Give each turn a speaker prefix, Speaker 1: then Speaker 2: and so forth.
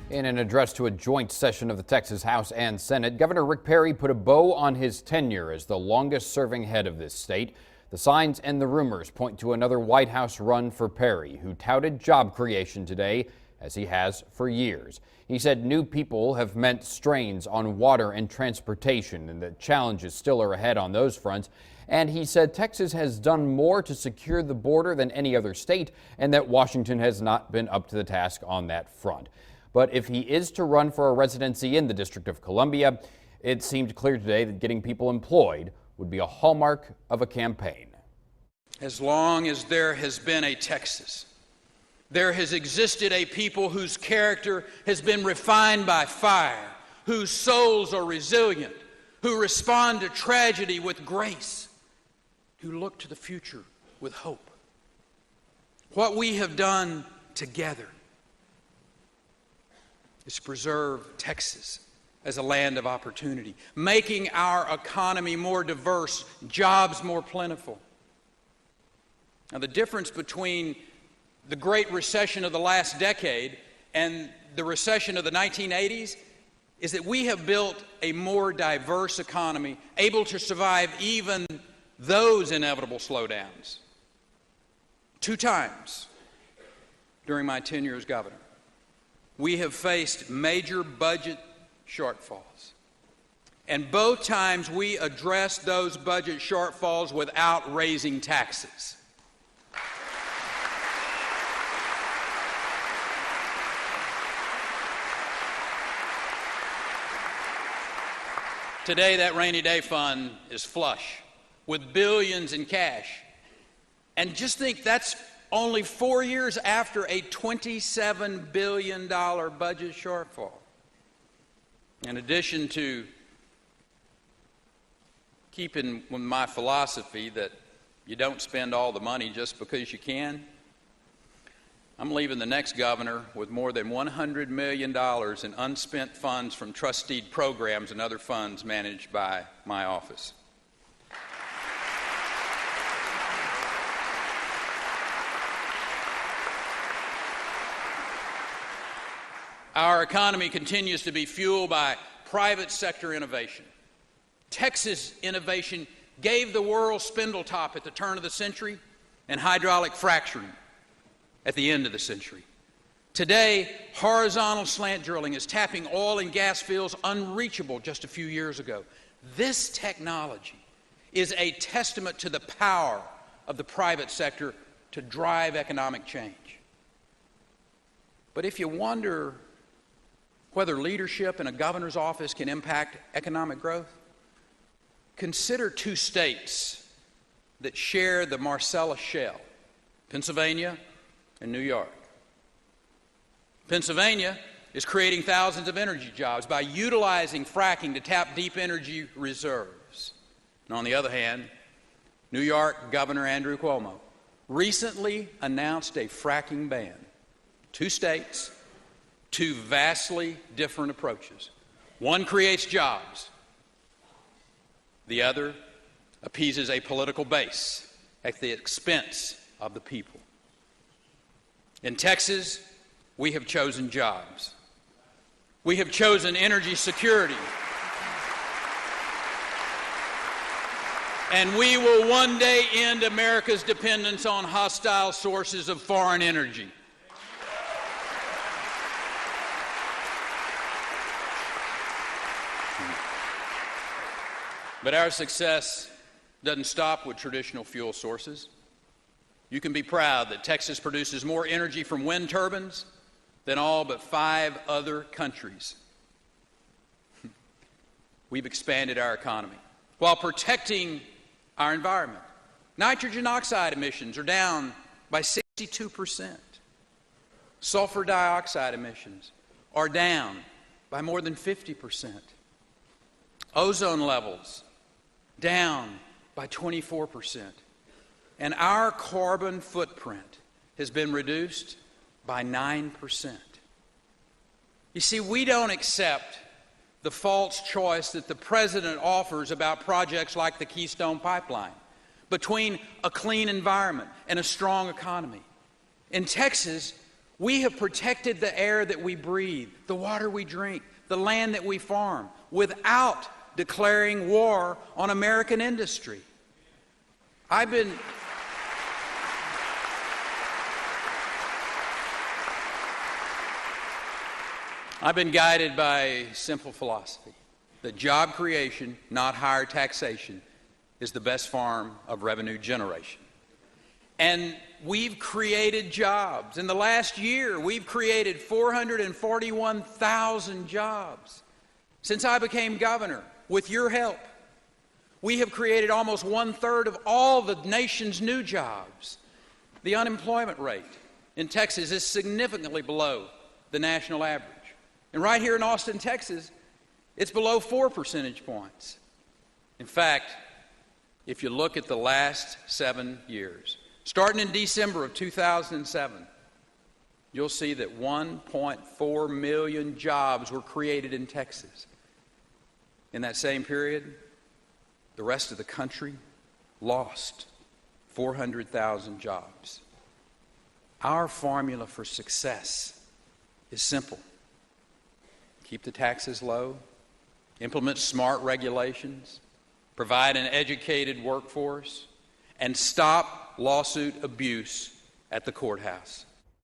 Speaker 1: In an address to a joint session of the Texas House and Senate, Governor Rick Perry put a bow on his tenure as the longest-serving head of this state. The signs and the rumors point to another White House run for Perry, who touted job creation today, as he has for years. He said new people have meant strains on water and transportation, and that challenges still are ahead on those fronts. And he said Texas has done more to secure the border than any other state, and that Washington has not been up to the task on that front. But if he is to run for a residency in the District of Columbia, it seemed clear today that getting people employed would be a hallmark of a campaign.
Speaker 2: As long as there has been a Texas, there has existed a people whose character has been refined by fire, whose souls are resilient, who respond to tragedy with grace, who look to the future with hope. What we have done together is preserve Texas as a land of opportunity, making our economy more diverse, jobs more plentiful. Now, the difference between the Great Recession of the last decade and the recession of the 1980s is that we have built a more diverse economy, able to survive even those inevitable slowdowns. 2 times during my tenure as governor, we have faced major budget shortfalls. And both times we addressed those budget shortfalls without raising taxes. Today, that rainy day fund is flush with billions in cash. And just think that's only 4 years after a $27 billion budget shortfall. In addition to keeping with my philosophy that you don't spend all the money just because you can, I'm leaving the next governor with more than $100 million in unspent funds from trusteed programs and other funds managed by my office. Our economy continues to be fueled by private sector innovation. Texas innovation gave the world spindletop at the turn of the century and hydraulic fracturing at the end of the century. Today, horizontal slant drilling is tapping oil and gas fields unreachable just a few years ago. This technology is a testament to the power of the private sector to drive economic change. But if you wonder whether leadership in a governor's office can impact economic growth, consider 2 states that share the Marcellus Shale, Pennsylvania and New York. Pennsylvania is creating thousands of energy jobs by utilizing fracking to tap deep energy reserves. And on the other hand, New York Governor Andrew Cuomo recently announced a fracking ban. 2 states, 2 vastly different approaches. One creates jobs. The other appeases a political base at the expense of the people. In Texas, we have chosen jobs. We have chosen energy security. And we will one day end America's dependence on hostile sources of foreign energy. But our success doesn't stop with traditional fuel sources. You can be proud that Texas produces more energy from wind turbines than all but 5 other countries. We've expanded our economy while protecting our environment. Nitrogen oxide emissions are down by 62%. Sulfur dioxide emissions are down by more than 50%. Ozone levels down by 24%. And our carbon footprint has been reduced by 9%. You see, we don't accept the false choice that the president offers about projects like the Keystone Pipeline between a clean environment and a strong economy. In Texas, We have protected the air that we breathe, the water we drink, the land that we farm, without declaring war on American industry. I've been guided by a simple philosophy that job creation, not higher taxation, is the best form of revenue generation. And we've created jobs. In the last year, we've created 441,000 jobs. Since I became governor, with your help, we have created almost 1/3 of all the nation's new jobs. The unemployment rate in Texas is significantly below the national average. And right here in Austin, Texas, it's below 4 percentage points. In fact, if you look at the last 7 years, starting in December of 2007, you'll see that 1.4 million jobs were created in Texas. In that same period, the rest of the country lost 400,000 jobs. Our formula for success is simple. Keep the taxes low, implement smart regulations, provide an educated workforce, and stop lawsuit abuse at the courthouse.